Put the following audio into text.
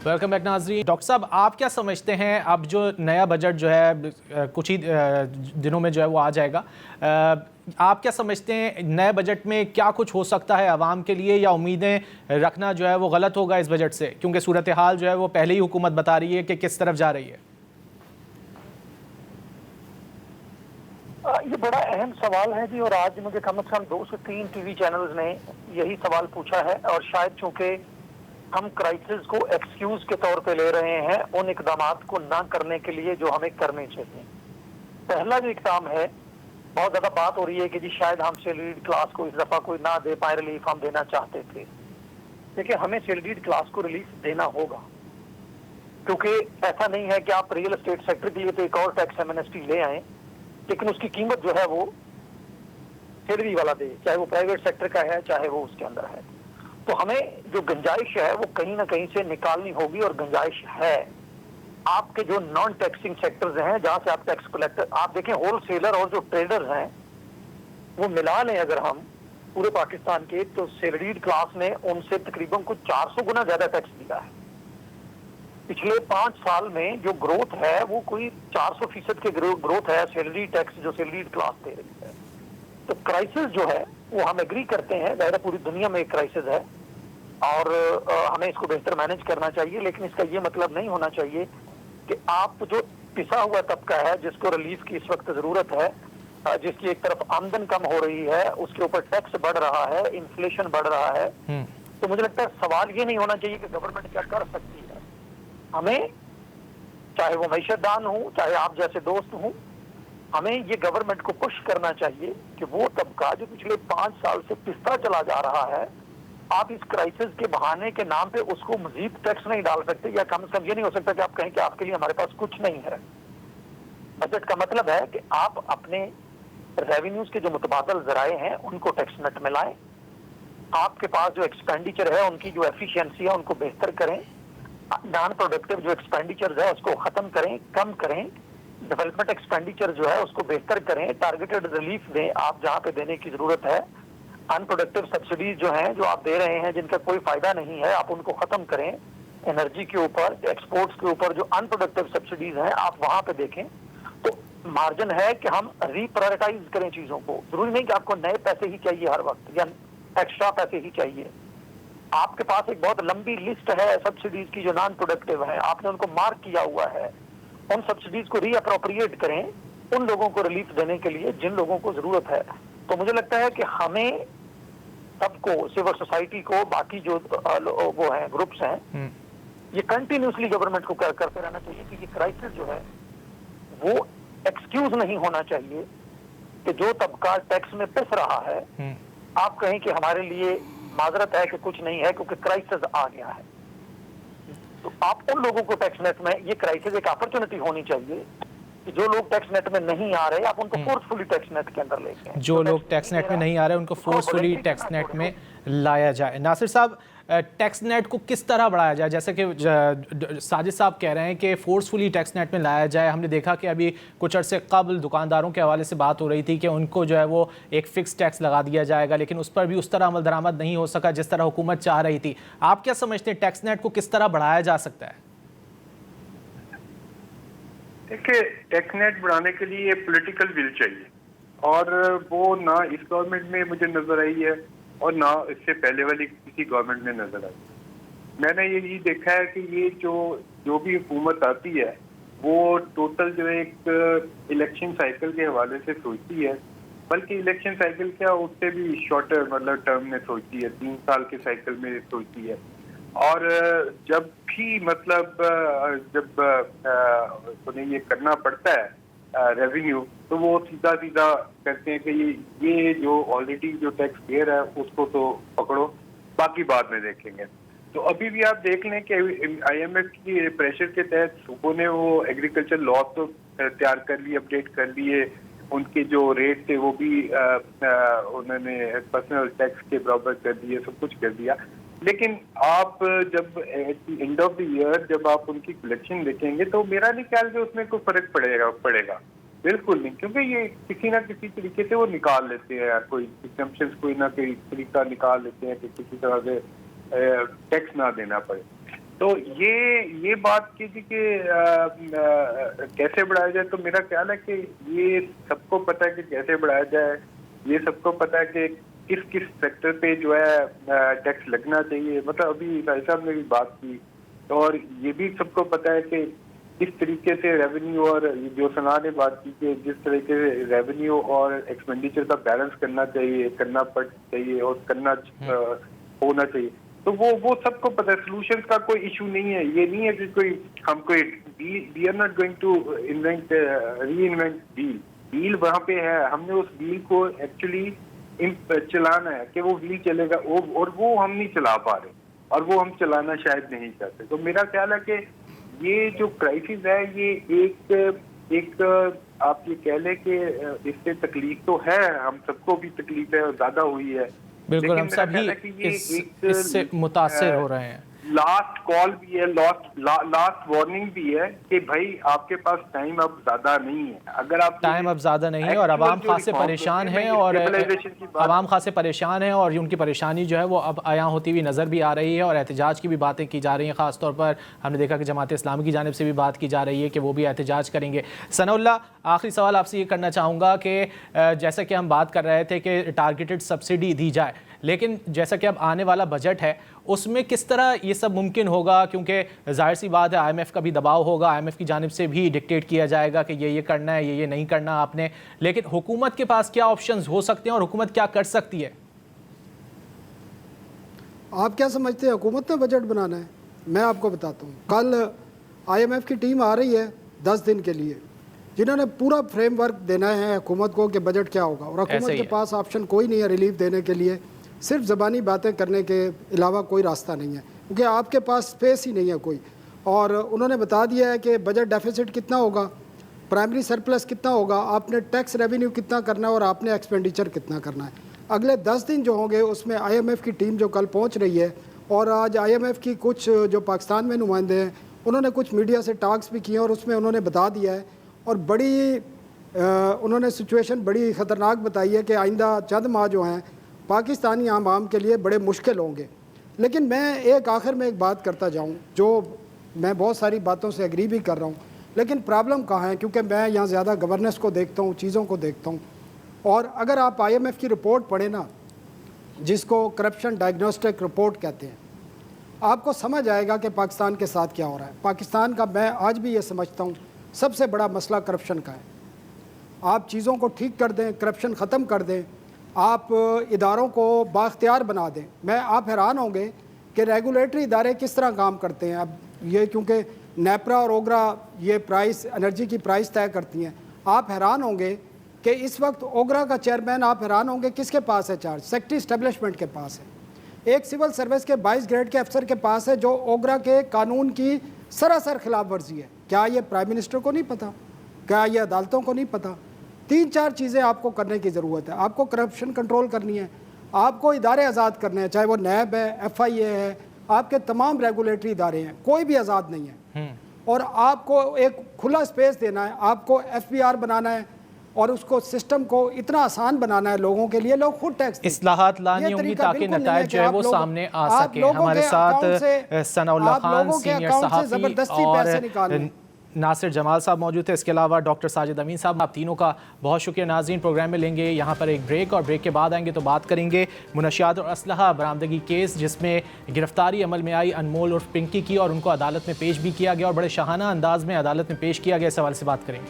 Welcome back नाजरीन। Doctor साहब, आप क्या समझते हैं अब जो नया बजट जो है कुछ ही दिनों में जो है वो आ जाएगा, आप क्या समझते हैं नए बजट में क्या कुछ हो सकता है आवाम के लिए, या उम्मीदें रखना जो है वो गलत होगा इस बजट से, क्योंकि सूरत हाल जो है वो पहले ही हुकूमत बता रही है कि किस तरफ जा रही है? ये बड़ा अहम सवाल है जी, और आज मुझे कम से कम 2 से 3 टीवी चैनल्स ने यही सवाल पूछा है। और शायद चूंकि हम क्राइसिस को एक्सक्यूज के तौर पे ले रहे हैं उन इकदामात को ना करने के लिए जो हमें करने चाहिए। पहला जो इकदाम है, बहुत ज्यादा बात हो रही है कि जी शायद हम सैलरीड क्लास को इस दफा कोई ना दे पाए रिलीफ, हम देना चाहते थे। देखिए, हमें सैलरीड क्लास को रिलीफ देना होगा, क्योंकि ऐसा नहीं है कि आप रियल एस्टेट सेक्टर के लिए तो एक और टैक्स एमनेस्टी ले आए, लेकिन उसकी कीमत जो है वो सैलरी वाला दे, चाहे वो प्राइवेट सेक्टर का है चाहे वो उसके अंदर है। तो हमें जो गुंजाइश है वो कहीं ना कहीं से निकालनी होगी, और गुंजाइश है आपके जो नॉन टैक्सिंग सेक्टर्स हैं जहां से आप टैक्स कलेक्टर, आप देखें होलसेलर और जो ट्रेडर्स हैं वो मिला लें अगर हम पूरे पाकिस्तान के, तो सैलरीड क्लास ने उनसे तकरीबन कुछ 400 गुना ज्यादा टैक्स दिया है। पिछले 5 साल में जो ग्रोथ है वो कोई 400% के ग्रोथ है सैलरी टैक्स जो सैलरीड क्लास दे रही है। तो क्राइसिस जो है वो हम एग्री करते हैं, ज़ाहिर पूरी दुनिया में एक क्राइसिस है और हमें इसको बेहतर मैनेज करना चाहिए, लेकिन इसका ये मतलब नहीं होना चाहिए कि आप जो पिसा हुआ तबका है जिसको रिलीफ की इस वक्त जरूरत है, जिसकी एक तरफ आमदन कम हो रही है, उसके ऊपर टैक्स बढ़ रहा है, इन्फ्लेशन बढ़ रहा है, तो मुझे लगता है सवाल ये नहीं होना चाहिए कि गवर्नमेंट क्या कर सकती है। हमें, चाहे वो मैशदान हो चाहे आप जैसे दोस्त हों, हमें ये गवर्नमेंट को पुश करना चाहिए कि वो तबका जो पिछले 5 साल से पिसता चला जा रहा है, आप इस क्राइसिस के बहाने के नाम पे उसको मजीद टैक्स नहीं डाल सकते, या कम से कम ये नहीं हो सकता कि आप कहें कि आपके लिए हमारे पास कुछ नहीं है। बजट का मतलब है कि आप अपने रेवेन्यूज के जो मुतबादल जराए हैं उनको टैक्स नेट में लाएं, आपके पास जो एक्सपेंडिचर है उनकी जो एफिशिएंसी है उनको बेहतर करें, नॉन प्रोडक्टिव जो एक्सपेंडिचर है उसको खत्म करें, कम करें, डेवलपमेंट एक्सपेंडिचर जो है उसको बेहतर करें, टारगेटेड रिलीफ दें आप जहां पे देने की जरूरत है, अनप्रोडक्टिव सब्सिडीज जो हैं जो आप दे रहे हैं जिनका कोई फायदा नहीं है आप उनको खत्म करें, एनर्जी के ऊपर, एक्सपोर्ट्स के ऊपर जो अनप्रोडक्टिव सब्सिडीज हैं आप वहां पे देखें। तो मार्जिन है कि हम रिप्रायोरिटाइज करें चीजों को, जरूरी नहीं कि आपको नए पैसे ही चाहिए हर वक्त या एक्स्ट्रा पैसे ही चाहिए। आपके पास एक बहुत लंबी लिस्ट है सब्सिडीज की जो नॉन प्रोडक्टिव है, आपने उनको मार्क किया हुआ है, उन सब्सिडीज को रीअप्रोप्रिएट करें उन लोगों को रिलीफ देने के लिए जिन लोगों को जरूरत है। तो मुझे लगता है कि हमें सबको, सिविल सोसाइटी को, बाकी जो वो हैं ग्रुप्स हैं, ये कंटिन्यूसली गवर्नमेंट को करते रहना चाहिए कि ये क्राइसिस जो है वो एक्सक्यूज नहीं होना चाहिए कि जो तबका टैक्स में पिस रहा है आप कहें कि हमारे लिए माजरत है कि कुछ नहीं है क्योंकि क्राइसिस आ गया है। तो आप उन लोगों को टैक्स नेट में, ये क्राइसिस एक अपॉर्चुनिटी होनी चाहिए कि जो लोग टैक्स नेट में नहीं आ रहे आप उनको फोर्सफुली टैक्स नेट के अंदर लेके आए, जो लोग टैक्स नेट में नहीं आ रहे उनको फोर्सफुली टैक्स नेट में लाया जाए। नासिर साहब, टैक्स नेट को किस तरह बढ़ाया जाए? जैसे कि साजिद साहब कह रहे हैं कि फोर्सफुली टैक्स नेट में लाया जाए। हमने देखा कि अभी कुछ अर्से कबल दुकानदारों के हवाले से बात हो रही थी कि उनको जो है वो एक फिक्स टैक्स लगा दिया जाएगा, लेकिन उस पर भी उस तरह अमल दरामद नहीं हो सका जिस तरह हुकूमत चाह रही थी। आप क्या समझते हैं टैक्स नेट को किस तरह बढ़ाया जा सकता है? देखिए, टैक्स नेट बढ़ाने के लिए पॉलिटिकल विल चाहिए, और वो ना इस गवर्नमेंट में मुझे नजर आई है और ना इससे पहले वाली किसी गवर्नमेंट में नजर आई। मैंने यही देखा है कि ये जो भी हुकूमत आती है वो टोटल जो एक इलेक्शन साइकिल के हवाले से सोचती है, बल्कि इलेक्शन साइकिल क्या उससे भी शॉर्टर मतलब टर्म में सोचती है, 3 साल के साइकिल में सोचती है। और जब भी मतलब जब उन्हें ये करना पड़ता है रेवेन्यू, तो वो सीधा सीधा कहते हैं कि ये जो ऑलरेडी जो टैक्स पेयर है उसको तो पकड़ो, बाकी बाद में देखेंगे। तो अभी भी आप देख लें कि IMF की प्रेशर के तहत सूबों ने वो एग्रीकल्चर लॉ तो तैयार कर लिए, अपडेट कर लिए, उनके जो रेट थे वो भी उन्होंने पर्सनल टैक्स के बराबर कर दिए, सब कुछ कर दिया। लेकिन आप जब at end of the year जब आप उनकी कलेक्शन देखेंगे तो मेरा नहीं ख्याल कि उसमें कोई फर्क पड़ेगा, बिल्कुल नहीं, क्योंकि ये किसी ना किसी तरीके से वो निकाल लेते हैं, कोई एग्जम्पशंस कोई ना कोई तरीका निकाल लेते हैं कि किसी तरह से टैक्स ना देना पड़े। तो ये बात कीजिए कि कैसे बढ़ाया जाए, तो मेरा ख्याल है कि ये सबको पता है कि कैसे बढ़ाया जाए। ये सबको पता है कि किस किस सेक्टर पे जो है टैक्स लगना चाहिए। मतलब अभी भाई साहब ने भी बात की, और ये भी सबको पता है कि किस तरीके से रेवेन्यू, और जो सना ने बात की कि जिस तरीके से रेवेन्यू और एक्सपेंडिचर का बैलेंस करना चाहिए, करना चाहिए और करना होना चाहिए। तो वो सबको पता है। सॉल्यूशंस का कोई इशू नहीं है। ये नहीं है कि we are not going to reinvent deal वहां पे है। हमने उस डील को एक्चुअली चलाना है कि वो व्हील चलेगा, और वो हम नहीं चला पा रहे, और वो हम चलाना शायद नहीं चाहते। तो मेरा ख्याल है कि ये जो क्राइसिस है, ये एक आप ये कह लें कि इससे तकलीफ तो है, हम सबको भी तकलीफ है और ज्यादा हुई है। बिल्कुल, हम सभी इससे मुतासिर हो रहे हैं। लास्ट कॉल भी है, लास्ट वार्निंग भी है कि भाई आपके पास टाइम अब ज्यादा नहीं है। अगर आप टाइम अब ज्यादा नहीं है और आवाम खासे परेशान है, और आवाम खासे परेशान है, और उनकी परेशानी जो है वो अब आया होती हुई नज़र भी आ रही है, और एहतजाज की भी बातें की जा रही हैं। ख़ास तौर पर हमने देखा कि जमात इस्लामी की जानिब से भी बात की जा रही है कि वो भी एहतजाज करेंगे। सनाउल्लाह, आखिरी सवाल आपसे ये करना चाहूँगा कि जैसा कि हम बात कर रहे थे कि टारगेटेड सब्सिडी दी जाए, लेकिन जैसा कि अब आने वाला बजट है उसमें किस तरह ये सब मुमकिन होगा, क्योंकि जाहिर सी बात है IMF का भी दबाव होगा, IMF की जानिब से भी डिक्टेट किया जाएगा कि ये करना है, ये नहीं करना आपने। लेकिन हुकूमत के पास क्या ऑप्शंस हो सकते हैं और हुकूमत क्या कर सकती है? आप क्या समझते हैं हुकूमत ने बजट बनाना है? मैं आपको बताता हूँ, कल IMF की टीम आ रही है 10 दिन के लिए, जिन्होंने पूरा फ्रेमवर्क देना है हुकूमत को कि बजट क्या होगा, और हुकूमत के पास ऑप्शन कोई नहीं है रिलीफ देने के लिए, सिर्फ ज़बानी बातें करने के अलावा कोई रास्ता नहीं है, क्योंकि आपके पास स्पेस ही नहीं है कोई। और उन्होंने बता दिया है कि बजट डेफिसिट कितना होगा, प्राइमरी सरप्लस कितना होगा, आपने टैक्स रेवेन्यू कितना करना है, और आपने एक्सपेंडिचर कितना करना है। अगले 10 दिन जो होंगे उसमें IMF की टीम जो कल पहुंच रही है, और आज IMF की कुछ जो पाकिस्तान में नुमाइंदे हैं उन्होंने कुछ मीडिया से टॉक्स भी किए, और उसमें उन्होंने बता दिया है, और उन्होंने सिचुएशन बड़ी ख़तरनाक बताई है कि आइंदा चंद माह जो हैं पाकिस्तानी आवाम के लिए बड़े मुश्किल होंगे। लेकिन मैं एक आखिर में एक बात करता जाऊं, जो मैं बहुत सारी बातों से एग्री भी कर रहा हूं, लेकिन प्रॉब्लम कहाँ है, क्योंकि मैं यहाँ ज़्यादा गवर्नेंस को देखता हूँ, चीज़ों को देखता हूँ। और अगर आप IMF की रिपोर्ट पढ़ें ना, जिसको करप्शन डायग्नोस्टिक रिपोर्ट कहते हैं, आपको समझ आएगा कि पाकिस्तान के साथ क्या हो रहा है। पाकिस्तान का, मैं आज भी ये समझता हूँ, सबसे बड़ा मसला करप्शन का है। आप चीज़ों को ठीक कर दें, करप्शन ख़त्म कर दें, आप इदारों को बाख्तियार बना दें। आप हैरान होंगे कि रेगुलेटरी इदारे किस तरह काम करते हैं। अब ये क्योंकि नेपरा और ओगरा ये प्राइस, एनर्जी की प्राइस तय करती हैं। आप हैरान होंगे कि इस वक्त ओगरा का चेयरमैन, आप हैरान होंगे किसके पास है चार्ज, सेक्रेटरी इस्टेब्लिशमेंट के पास है। एक सिविल सर्विस के 22 ग्रेड के अफसर के पास है, जो ओगरा के कानून की सरासर खिलाफ वर्जी है। क्या ये प्राइम मिनिस्टर को नहीं पता? क्या ये अदालतों को नहीं पता? 3-4 चीज़ें आपको करने की ज़रूरत है। आपको करप्शन कंट्रोल करनी है, आपको इदारे आज़ाद करने हैं, चाहे वो नैब है, FIA है, आपके तमाम रेगुलेटरी इदारे हैं, कोई भी आज़ाद नहीं है। और आपको एक खुला स्पेस देना है, आपको FBR बनाना है, और उसको सिस्टम को इतना आसान बनाना है लोगों के लिए, लोग खुद टैक्स इस्लाहात लानी होंगी ताकि नताइज जो है वो सामने आ सके। हमारे साथ सनाउल्लाह खान सीनियर सहाफ़ी और नासिर जमाल साहब मौजूद थे। इसके अलावा डॉक्टर साजिद अमीन साहब, आप तीनों का बहुत शुक्रिया। नाज़रीन, प्रोग्राम में लेंगे यहाँ पर एक ब्रेक, और ब्रेक के बाद आएंगे तो बात करेंगे मुनशियात और असलहा बरामदगी केस, जिसमें गिरफ्तारी अमल में आई अनमोल और पिंकी की, और उनको अदालत में पेश भी किया गया और बड़े शाहाना अंदाज में अदालत में पेश किया गया। इस हवाले से बात करेंगे।